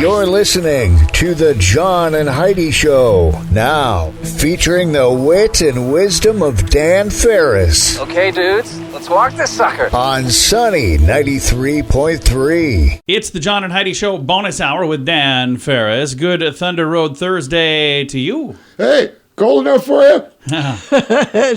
You're listening to the John and Heidi Show. Now, featuring the wit and wisdom of Dan Ferris. Okay, dudes, let's walk this sucker. On Sunny 93.3. It's the John and Heidi Show bonus hour with Dan Ferris. Good Thunder Road Thursday to you. Hey, cold enough for you?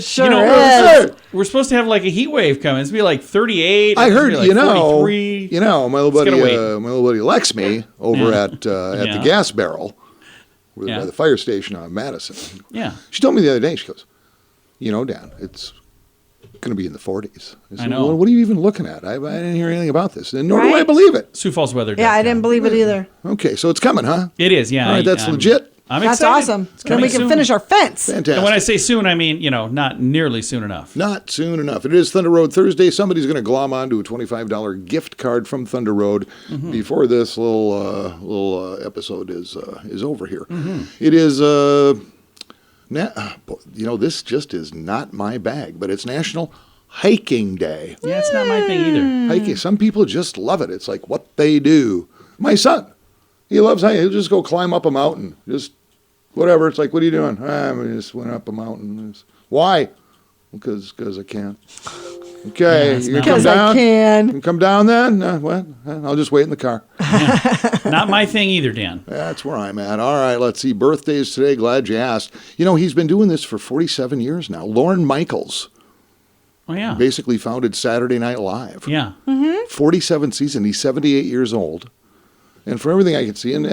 Sure is. We're supposed to have like a heat wave coming. It's going to be like 38. I heard, like 43. my little buddy Lexmi over at the gas barrel by the fire station on Madison. Yeah. She told me the other day, she goes, Dan, it's going to be in the 40s. I know. Well, what are you even looking at? I didn't hear anything about this, and nor do I believe it. Sioux Falls weather. Yeah, I didn't believe it either. Okay, so it's coming, huh? It is, yeah. All right, that's legit. I'm That's excited. awesome. Then we can finish our fence. Fantastic. And when I say soon, I mean, not nearly soon enough. Not soon enough. It is Thunder Road Thursday. Somebody's going to glom onto a $25 gift card from Thunder Road before this little episode is over here. It is, this just is not my bag, but it's National Hiking Day. Yeah, it's not my thing either. Hiking. Some people just love it. It's like what they do. My son. He loves hiking. He'll just go climb up a mountain. Just whatever. It's like, what are you doing? I just went up a mountain. Why? Because I can. Okay. Yeah, because I can. You come down then? What? I'll just wait in the car. Not my thing either, Dan. That's where I'm at. All right, let's see. Birthdays today. Glad you asked. He's been doing this for 47 years now. Lorne Michaels. Oh, yeah. Basically founded Saturday Night Live. Yeah. 47th season. He's 78 years old. And for everything I can see, and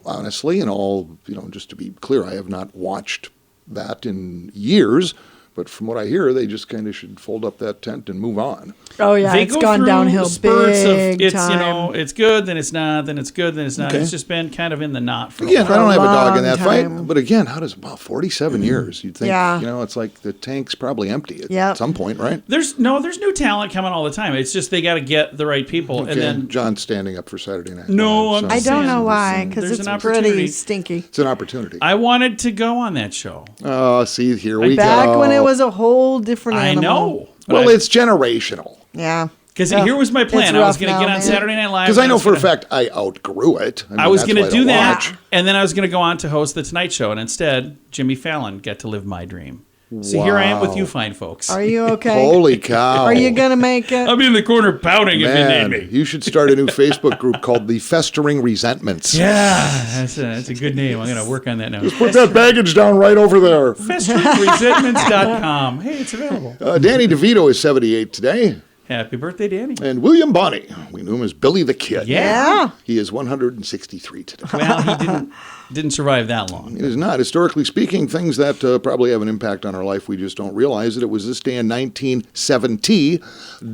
honestly, and all, just to be clear, I have not watched that in years, but from what I hear, they just kind of should fold up that tent and move on. Oh, yeah, they it's gone downhill spurts big of time. It's good, then it's not, then it's good, then it's not. Okay. It's just been kind of in the knot for Again, a while. I don't have a dog in that time. fight, but again, 47 years? You'd think, it's like the tank's probably empty at some point, right? There's new talent coming all the time. It's just they got to get the right people. Okay. And then John's standing up for Saturday Night. No, Live, I'm so. I don't know why, because There's it's an pretty opportunity. stinky. It's an opportunity. I wanted to go on that show. Oh, see, here we go. Back when it was a whole different animal. I know. Well, it's generational. Yeah. Because here was my plan. I was going to get on Saturday Night Live. Because I know for a fact I outgrew it. I was going to do that, and then I was going to go on to host The Tonight Show, and instead, Jimmy Fallon got to live my dream. So here I am with you fine folks. Are you okay? Holy cow. Are you going to make it? I'll be in the corner pouting if you need me. You should start a new Facebook group called The Festering Resentments. Yeah, that's a good name. I'm going to work on that now. Just put that baggage down right over there. FesteringResentments.com. Hey, it's available. Danny DeVito is 78 today. Happy birthday, Danny. And William Bonney, we knew him as Billy the Kid. Yeah. He is 163 today. Well, he didn't survive that long. It is not. Historically speaking, things that probably have an impact on our life, we just don't realize it. It was this day in 1970,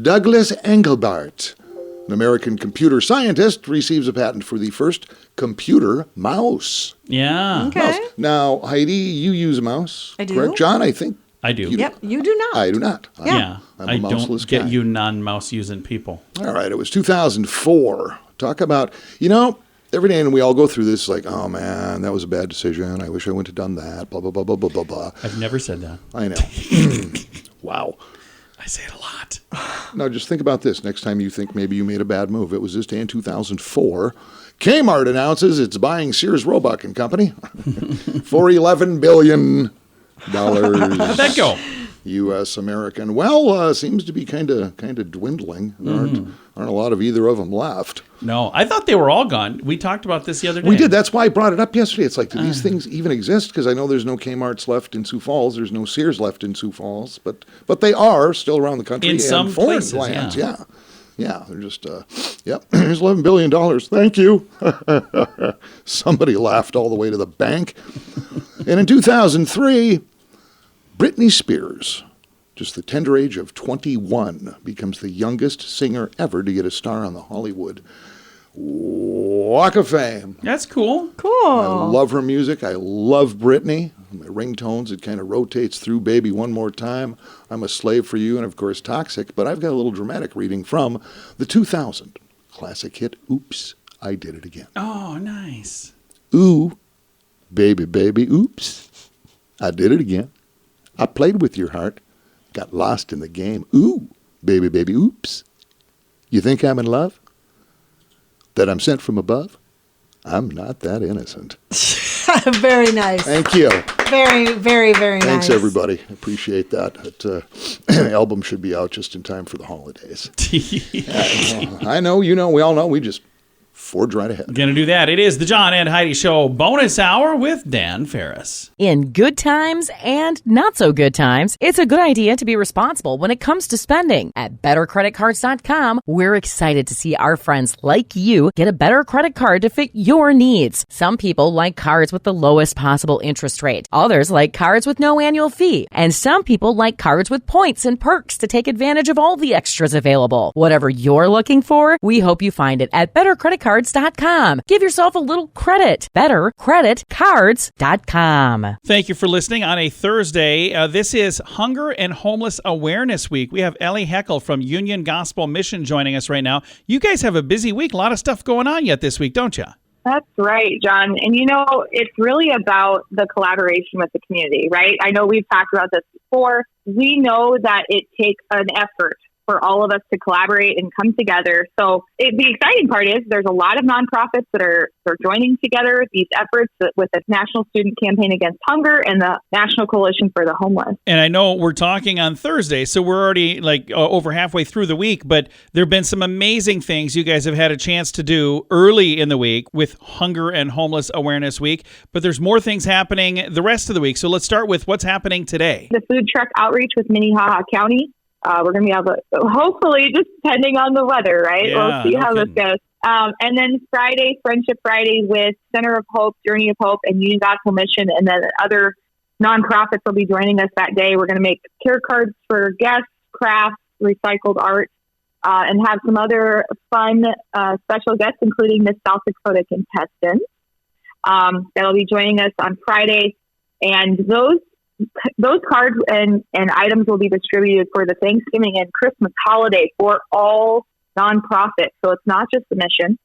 Douglas Engelbart, an American computer scientist, receives a patent for the first computer mouse. Yeah. Okay. Mouse. Now, Heidi, you use a mouse. I do. Correct? John, I think. I do. Yep, you do not. I do not. Yeah. I'm I a don't mouseless get guy. you non-mouse using people. All right, it was 2004. Talk about, every day and we all go through this like, oh man, that was a bad decision. I wish I wouldn't have done that. Blah, blah, blah, blah, blah, blah, blah. I've never said that. I know. Wow. I say it a lot. Now just think about this. Next time you think maybe you made a bad move. It was this day in 2004. Kmart announces it's buying Sears Roebuck and Company for $11 billion. How'd that go? U.S. American. Well, seems to be kind of dwindling. There aren't a lot of either of them left. No, I thought they were all gone. We talked about this the other day. We did. That's why I brought it up yesterday. It's like, do these things even exist? Because I know there's no Kmart's left in Sioux Falls. There's no Sears left in Sioux Falls. But they are still around the country in and some foreign places, lands. Yeah. Yeah, they're just, yep, here's $11 billion. Thank you. Somebody laughed all the way to the bank. And in 2003, Britney Spears, just the tender age of 21, becomes the youngest singer ever to get a star on the Hollywood Walk of Fame. That's cool. Cool. I love her music. I love Britney. My ringtones, it kind of rotates through Baby One More Time, I'm a Slave for You, and of course Toxic. But I've got a little dramatic reading from the 2000 classic hit, Oops, I Did It Again. Oh, nice. Ooh, baby, baby, oops, I did it again. I played with your heart, got lost in the game. Ooh, baby, baby, oops. You think I'm in love? That I'm sent from above? I'm not that innocent. Very nice. Thank you. Very, very, very nice. Thanks, everybody. Appreciate that. That album should be out just in time for the holidays. I know, we all know. We just forge right ahead. Gonna do that. It is the John and Heidi Show bonus hour with Dan Ferris. In good times and not so good times, it's a good idea to be responsible when it comes to spending. At BetterCreditCards.com, we're excited to see our friends like you get a better credit card to fit your needs. Some people like cards with the lowest possible interest rate. Others like cards with no annual fee. And some people like cards with points and perks to take advantage of all the extras available. Whatever you're looking for, we hope you find it at BetterCreditCards.com. Give yourself a little credit. BetterCreditCards.com. Thank you for listening on a Thursday. This is Hunger and Homeless Awareness Week. We have Ellie Heckel from Union Gospel Mission joining us right now. You guys have a busy week. A lot of stuff going on yet this week, don't you? That's right, John. And it's really about the collaboration with the community, right? I know we've talked about this before. We know that it takes an effort for all of us to collaborate and come together. So the exciting part is there's a lot of nonprofits that are joining together these efforts with the National Student Campaign Against Hunger and the National Coalition for the Homeless. And I know we're talking on Thursday, so we're already over halfway through the week, but there have been some amazing things you guys have had a chance to do early in the week with Hunger and Homeless Awareness Week, but there's more things happening the rest of the week. So let's start with what's happening today. The food truck outreach with Minnehaha County. We're going to be able to, hopefully, just depending on the weather, right? Yeah, we'll see how this goes. And then Friday, Friendship Friday with Center of Hope, Journey of Hope, and Union Gospel Mission, and then other nonprofits will be joining us that day. We're going to make care cards for guests, crafts, recycled art, and have some other fun special guests, including Miss South Dakota contestant that'll be joining us on Friday. And those cards and items will be distributed for the Thanksgiving and Christmas holiday for all nonprofits. So it's not just the mission.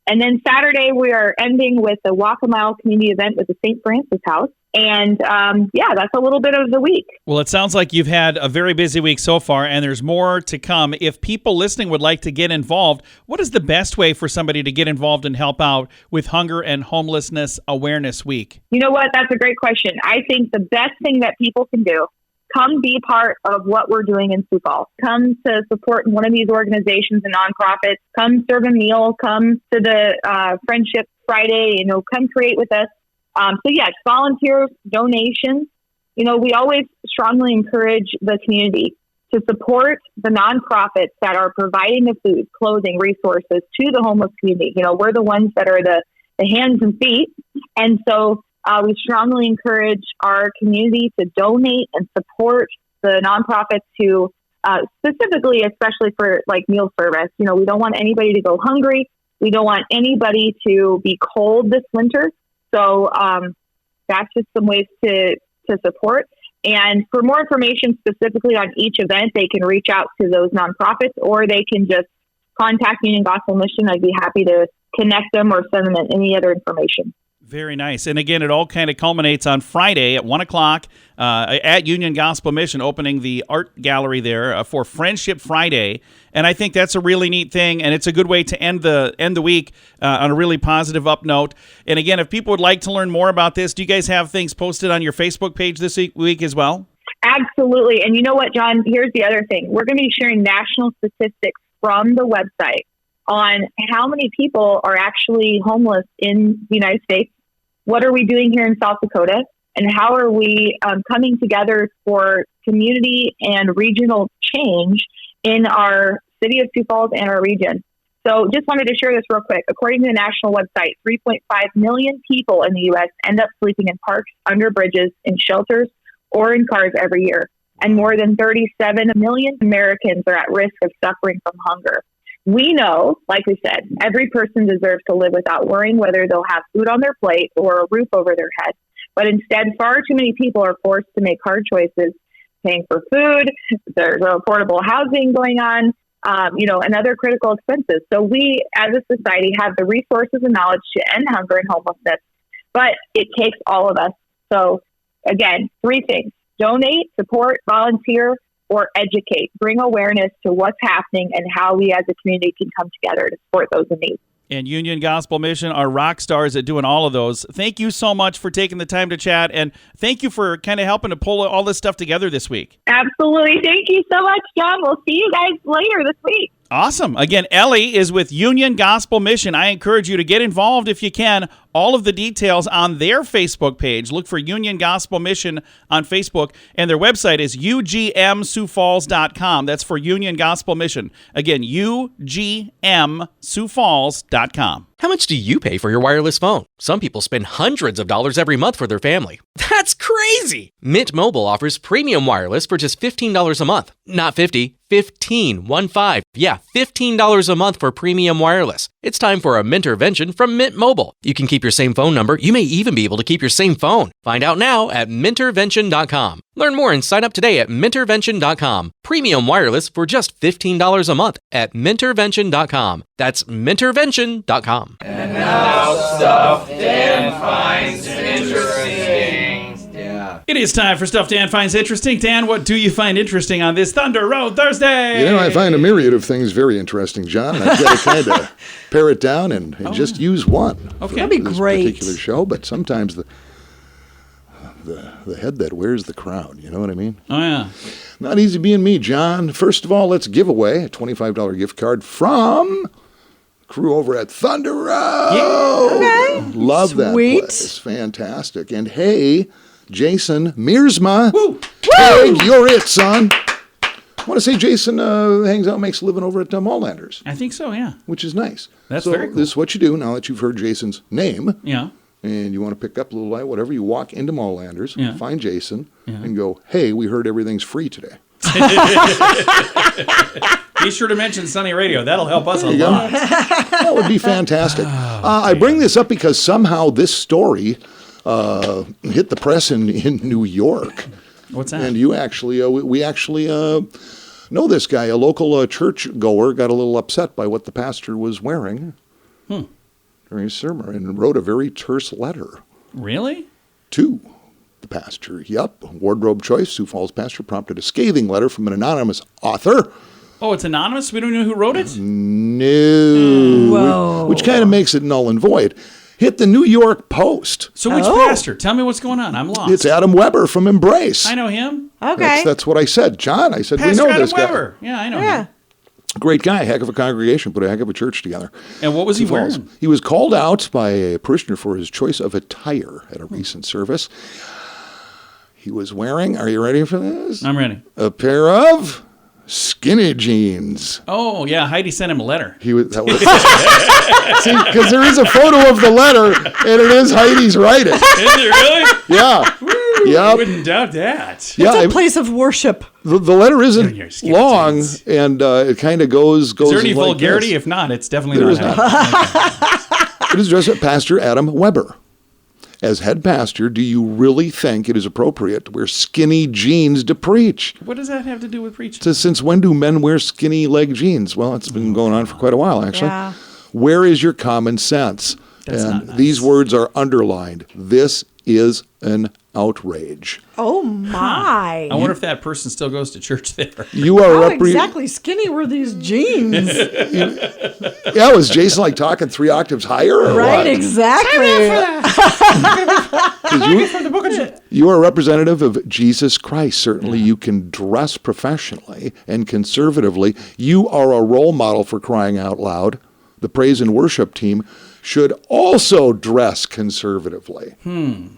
And then Saturday, we are ending with a Walk a Mile community event with the St. Francis House. And that's a little bit of the week. Well, it sounds like you've had a very busy week so far, and there's more to come. If people listening would like to get involved, what is the best way for somebody to get involved and help out with Hunger and Homelessness Awareness Week? You know what? That's a great question. I think the best thing that people can do, come be part of what we're doing in Sioux Falls. Come to support one of these organizations and nonprofits. Come serve a meal. Come to the Friendship Friday. Come create with us. Volunteers, donations. We always strongly encourage the community to support the nonprofits that are providing the food, clothing, resources to the homeless community. We're the ones that are the hands and feet. And so we strongly encourage our community to donate and support the nonprofits who specifically, especially for meal service. We don't want anybody to go hungry. We don't want anybody to be cold this winter. So that's just some ways to support. And for more information specifically on each event, they can reach out to those nonprofits, or they can just contact Union Gospel Mission. I'd be happy to connect them or send them any other information. Very nice. And again, it all kind of culminates on Friday at 1 o'clock at Union Gospel Mission, opening the art gallery there for Friendship Friday. And I think that's a really neat thing, and it's a good way to end the week on a really positive up note. And again, if people would like to learn more about this, do you guys have things posted on your Facebook page this week as well? Absolutely. And you know what, John? Here's the other thing. We're going to be sharing national statistics from the website on how many people are actually homeless in the United States. What are we doing here in South Dakota? And how are we coming together for community and regional change in our city of Sioux Falls and our region? So just wanted to share this real quick. According to the national website, 3.5 million people in the U.S. end up sleeping in parks, under bridges, in shelters, or in cars every year. And more than 37 million Americans are at risk of suffering from hunger. We know, like we said, every person deserves to live without worrying whether they'll have food on their plate or a roof over their head. But instead, far too many people are forced to make hard choices, paying for food, there's affordable housing going on, and other critical expenses. So we, as a society, have the resources and knowledge to end hunger and homelessness, but it takes all of us. So again, 3 things: donate, support, volunteer, or educate. Bring awareness to what's happening and how we as a community can come together to support those in need. And Union Gospel Mission are rock stars at doing all of those. Thank you so much for taking the time to chat, and thank you for kind of helping to pull all this stuff together this week. Absolutely. Thank you so much, John. We'll see you guys later this week. Awesome. Again, Ellie is with Union Gospel Mission. I encourage you to get involved if you can. All of the details on their Facebook page. Look for Union Gospel Mission on Facebook, and their website is ugmsiouxfalls.com. That's for Union Gospel Mission. Again, ugmsiouxfalls.com. How much do you pay for your wireless phone? Some people spend hundreds of dollars every month for their family. That's crazy! Mint Mobile offers premium wireless for just $15 a month. Not 50, 15, 1-5. Yeah, $15 a month for premium wireless. It's time for a Mintervention from Mint Mobile. You can keep your same phone number. You may even be able to keep your same phone. Find out now at Mintervention.com. Learn more and sign up today at Mintervention.com. Premium wireless for just $15 a month at Mintervention.com. That's Mintervention.com. And now stuff Dan finds interesting. It is time for Stuff Dan Finds Interesting. Dan, what do you find interesting on this Thunder Road Thursday? I find a myriad of things very interesting, John. I've got to kind of pare it down and just use one. Okay. That'd be this great. particular show, but sometimes the head that wears the crown, you know what I mean? Oh, yeah. Not easy being me, John. First of all, let's give away a $25 gift card from crew over at Thunder Road. Yeah. Okay. Love that Sweet. place. Fantastic. And hey, Jason Mearsma. Woo! Peg, you're it, son. I want to say Jason hangs out, makes a living over at Malllanders, I think so, yeah. which is nice. That's so very cool. This is what you do now that you've heard Jason's name. Yeah. And you want to pick up a little light, whatever, you walk into Malllanders, Yeah. find Jason, and go, hey, we heard everything's free today. Be sure to mention Sunny Radio. That'll help us a you go. lot. That would be fantastic. I bring this up because somehow this story hit the press in New York. What's that? And you actually, we actually know this guy. A local church goer got a little upset by what the pastor was wearing during his sermon and wrote a very terse letter Really? to the pastor. Yep. Wardrobe choice. Sioux Falls pastor prompted a scathing letter from an anonymous author. Oh, it's anonymous? We don't know who wrote it? No. Whoa. Which kind of makes it null and void. Hit the New York Post. So which pastor? Tell me what's going on. I'm lost. It's Adam Weber from Embrace. I know him. Okay. That's what I said. John, I said, Pastor we know Adam this guy. Weber. Yeah, I know Yeah. him. Great guy, heck of a congregation, put a heck of a church together. And what was he Sioux Falls. wearing? He was called out by a parishioner for his choice of attire at a recent service. He was wearing, are you ready for this? I'm ready. A pair of skinny jeans. Oh, yeah. Heidi sent him a letter. He was, that was see, because there is a photo of the letter, and it is Heidi's writing. Is it really? Yeah. I Yep. wouldn't doubt that. Yeah, It's a place of worship. the letter Your isn't skinny long, jeans. and it kind of goes. Is there any like vulgarity? this. If not, it's definitely There not. is not. Heidi. It is addressed at Pastor Adam Weber. As head pastor, do you really think it is appropriate to wear skinny jeans to preach? What does that have to do with preaching? So since when do men wear skinny leg jeans? Well, it's been going on for quite a while, actually. Yeah. Where is your common sense? That's and not nice. these words are underlined. This is an outrage. Oh my. I wonder if that person still goes to church there. You are How exactly skinny were these jeans? Yeah, was Jason like talking 3 octaves higher? Or Right, what? exactly. 'Cause you are a representative of Jesus Christ. Certainly you can dress professionally and conservatively. You are a role model for crying out loud. The praise and worship team should also dress conservatively.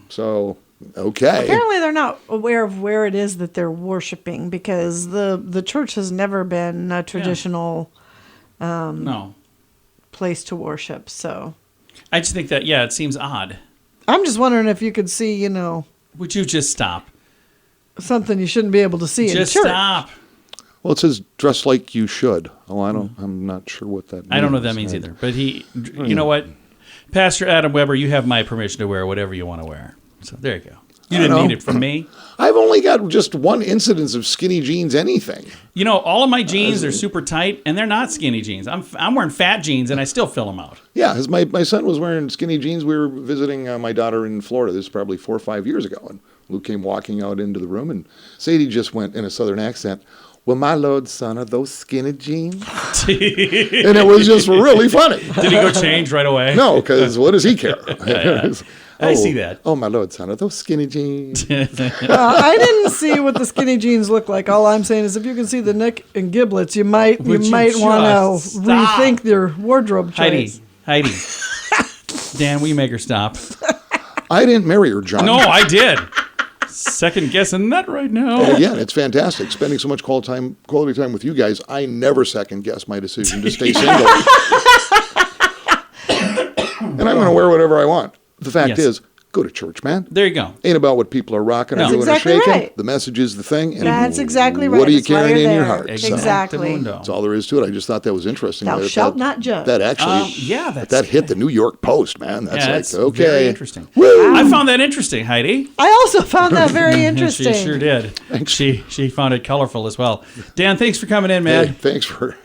So, okay. Apparently they're not aware of where it is that they're worshiping because the church has never been a traditional No. place to worship. So I just think that, yeah, it seems odd. I'm just wondering if you could see, Would you just stop? something you shouldn't be able to see Just in church. stop. Well, it says dress like you should. Oh, I'm not sure what that means. I don't know what that means either. But you know what? Pastor Adam Weber, you have my permission to wear whatever you want to wear. So there you go. You didn't need it from me. I've only got just one incidence of skinny jeans anything. You know, all of my jeans are super tight, and they're not skinny jeans. I'm wearing fat jeans, and I still fill them out. Yeah, as my son was wearing skinny jeans. We were visiting my daughter in Florida. This is probably 4 or 5 years ago. And Luke came walking out into the room, and Sadie just went in a southern accent, well, my Lord, son, are those skinny jeans? And it was just really funny. Did he go change right away? No, because what does he care? I see that. Oh, my Lord, son, are those skinny jeans? I didn't see what the skinny jeans look like. All I'm saying is if you can see the neck and giblets, you might want to rethink your wardrobe choice. Heidi. Dan, will you make her stop? I didn't marry her, John. No, I did. Second guessing that right now. And again, it's fantastic. Spending so much quality time with you guys, I never second guess my decision to stay single. And I'm going to wear whatever I want. The fact is, go to church, man. There you go. Ain't about what people are rocking or doing exactly or shaking. right. The message is the thing. And That's exactly right. What are you That's why carrying you're in your there. heart? Exactly. That's all there is to it. I just thought that was interesting. Thou shalt not judge. That actually, that hit the New York Post, man. That's okay. Very interesting. Woo! I found that interesting, Heidi. I also found that very interesting. She sure did. Thanks. She found it colorful as well. Dan, thanks for coming in, man. Hey, thanks for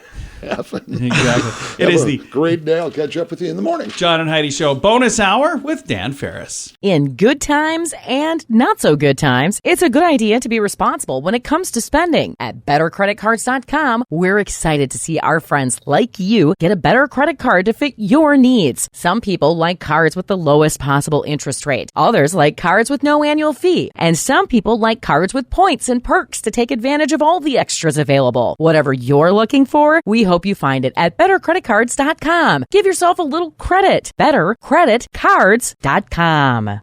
having me. Exactly. It is the great day. I'll catch up with you in the morning. John and Heidi Show bonus hour with Dan Ferris. In good times and not so good times, it's a good idea to be responsible when it comes to spending. At bettercreditcards.com, we're excited to see our friends like you get a better credit card to fit your needs. Some people like cards with the lowest possible interest rate. Others like cards with no annual fee. And some people like cards with points and perks to take advantage of all the extras available. Whatever you're looking for, we hope you find it at bettercreditcards.com. Give yourself a little credit. Bettercreditcards.com.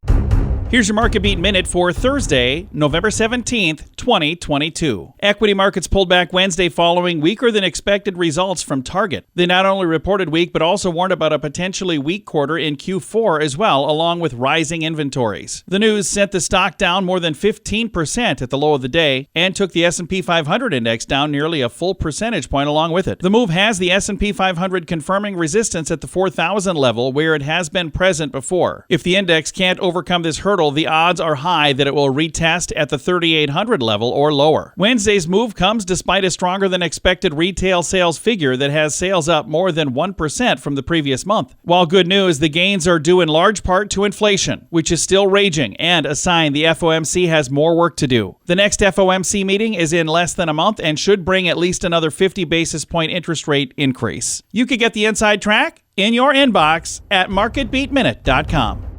Here's your Market Beat Minute for Thursday, November 17th, 2022. Equity markets pulled back Wednesday following weaker than expected results from Target. They not only reported weak, but also warned about a potentially weak quarter in Q4 as well, along with rising inventories. The news sent the stock down more than 15% at the low of the day and took the S&P 500 index down nearly a full percentage point along with it. The move has the S&P 500 confirming resistance at the 4,000 level where it has been present before. If the index can't overcome this hurdle, the odds are high that it will retest at the 3,800 level or lower. Wednesday's move comes despite a stronger than expected retail sales figure that has sales up more than 1% from the previous month. While good news, the gains are due in large part to inflation, which is still raging and a sign the FOMC has more work to do. The next FOMC meeting is in less than a month and should bring at least another 50 basis point interest rate increase. You could get the inside track in your inbox at marketbeatminute.com.